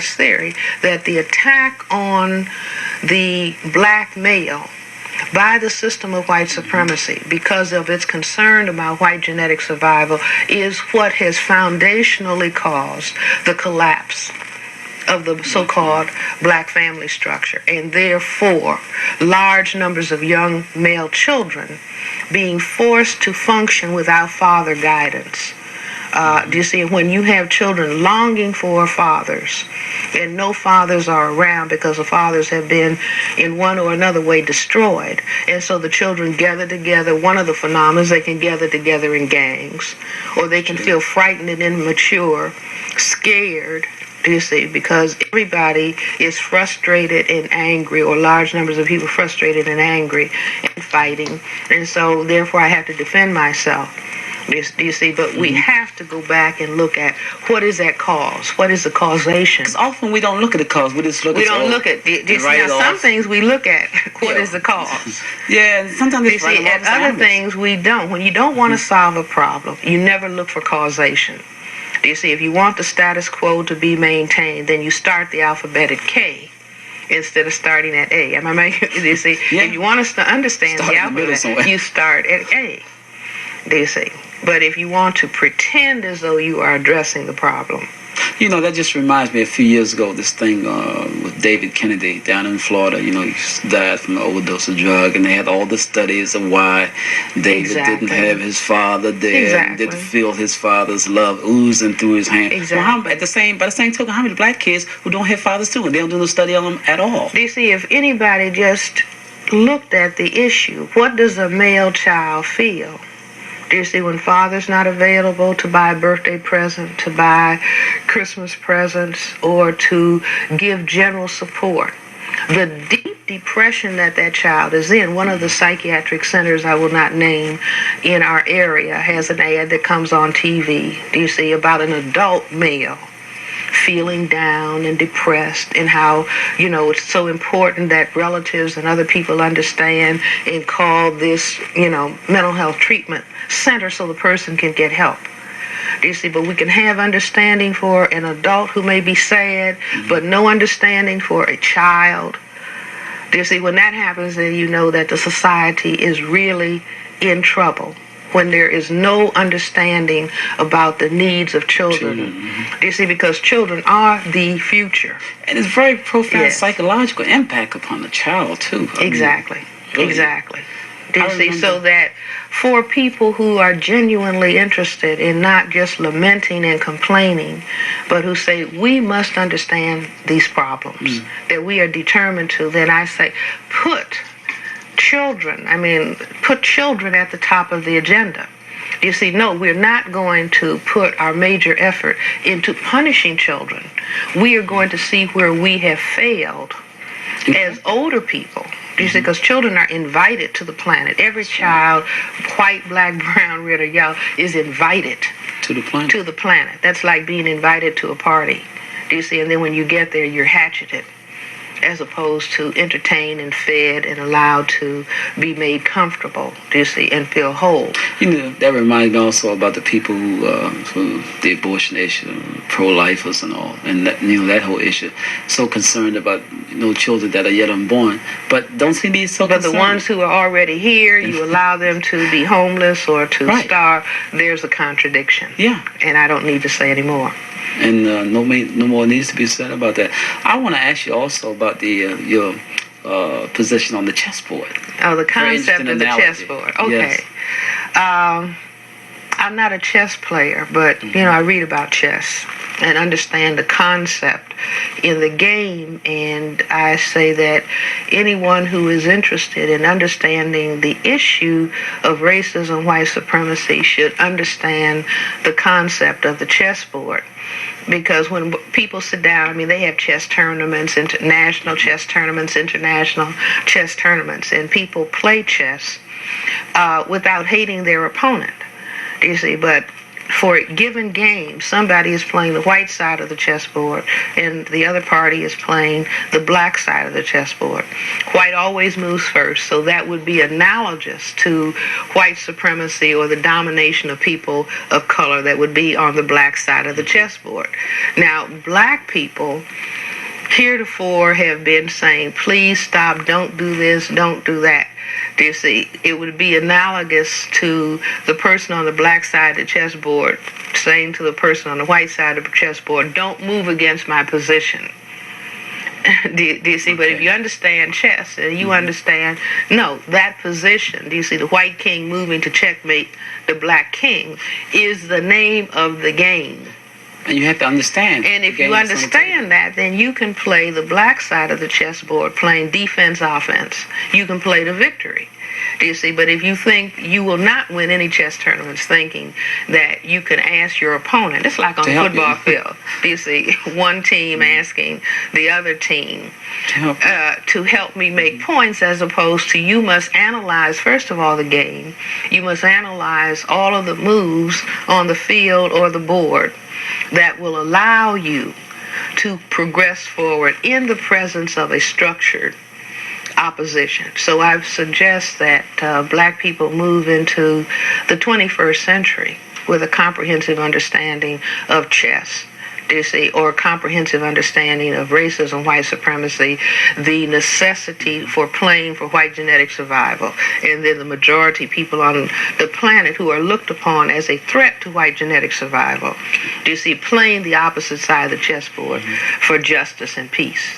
Cress theory, that the attack on the black male by the system of white supremacy, because of its concern about white genetic survival, is what has foundationally caused the collapse of the so-called black family structure, and therefore large numbers of young male children being forced to function without father guidance. Do you see, when you have children longing for fathers and no fathers are around because the fathers have been in one or another way destroyed, and so the children gather together, one of the phenomena is they can gather together in gangs, or they can feel frightened and immature, scared, do you see, because everybody is frustrated and angry, or large numbers of people frustrated and angry and fighting, and so therefore I have to defend myself. Do you see? But we have to go back and look at what is that cause? What is the causation? Because often we don't look at the cause. We just look we at don't look at the, now some things we look at what is the cause. Yeah, sometimes you see, and other things we don't. When you don't want to solve a problem, you never look for causation. Do you see? If you want the status quo to be maintained, then you start the alphabet at K instead of starting at A. Am I making? Do you see? Yeah. If you want us to understand the alphabet, you start at A. Do you see? But if you want to pretend as though you are addressing the problem. You know, that just reminds me, a few years ago, this thing with David Kennedy down in Florida. You know, he died from an overdose of drug, and they had all the studies of why David didn't have his father there, and didn't feel his father's love oozing through his hand. Well, by the same token, how many black kids who don't have fathers too, and they don't do no study on them at all? Do you see, if anybody just looked at the issue, what does a male child feel? Do you see, when father's not available to buy a birthday present, to buy Christmas presents, or to give general support? The deep depression that child is in. One of the psychiatric centers I will not name in our area has an ad that comes on TV, do you see, about an adult male feeling down and depressed, and how, you know, it's so important that relatives and other people understand and call this, you know, mental health treatment center so the person can get help. Do you see? But we can have understanding for an adult who may be sad, but no understanding for a child. Do you see? When that happens, then you know that the society is really in trouble. When there is no understanding about the needs of children. Do you see? Because children are the future. And it's very profound psychological impact upon the child, too. Exactly. Do you see? So that for people who are genuinely interested in not just lamenting and complaining, but who say, we must understand these problems, that we are determined to, then I say, put children at the top of the agenda. You see, no, we're not going to put our major effort into punishing children. We are going to see where we have failed as older people. You see, because children are invited to the planet. Every child, white, black, brown, red, or yellow, is invited to the planet. That's like being invited to a party. Do you see? And then when you get there, you're hatcheted, as opposed to entertained and fed and allowed to be made comfortable, do you see, and feel whole. You know, that reminds me also about the people who the abortion issue, pro-lifers and all, and that, you know, that whole issue. So concerned about, you know, children that are yet unborn, but don't seem to be so concerned. But the ones who are already here, you allow them to be homeless or to starve. There's a contradiction. Yeah. And I don't need to say any more. And no more needs to be said about that. I want to ask you also about your position on the chessboard. Oh, the concept of the chessboard. Okay. Yes. I'm not a chess player, but, you know, I read about chess and understand the concept in the game, and I say that anyone who is interested in understanding the issue of racism, white supremacy, should understand the concept of the chessboard. Because when people sit down, I mean, they have chess tournaments, international chess tournaments, international chess tournaments, and people play chess without hating their opponent. You see, but for a given game, somebody is playing the white side of the chessboard and the other party is playing the black side of the chessboard. White always moves first, so that would be analogous to white supremacy or the domination of people of color that would be on the black side of the chessboard. Now, black people heretofore have been saying, please stop, don't do this, don't do that. Do you see? It would be analogous to the person on the black side of the chessboard saying to the person on the white side of the chessboard, don't move against my position. Do you see? Okay. But if you understand chess and you understand, no, that position, do you see, the white king moving to checkmate the black king is the name of the game. And you have to understand. And if you understand that, then you can play the black side of the chessboard playing defense, offense. You can play the victory. Do you see? But if you think you will not win any chess tournaments thinking that you can ask your opponent, it's like on the football field. Do you see? One team asking the other team to help me make points, as opposed to you must analyze, first of all, the game. You must analyze all of the moves on the field or the board that will allow you to progress forward in the presence of a structured opposition. So I suggest that black people move into the 21st century with a comprehensive understanding of chess, do you see, or a comprehensive understanding of racism, white supremacy, the necessity for playing for white genetic survival, and then the majority people on the planet who are looked upon as a threat to white genetic survival, do you see, playing the opposite side of the chessboard for justice and peace.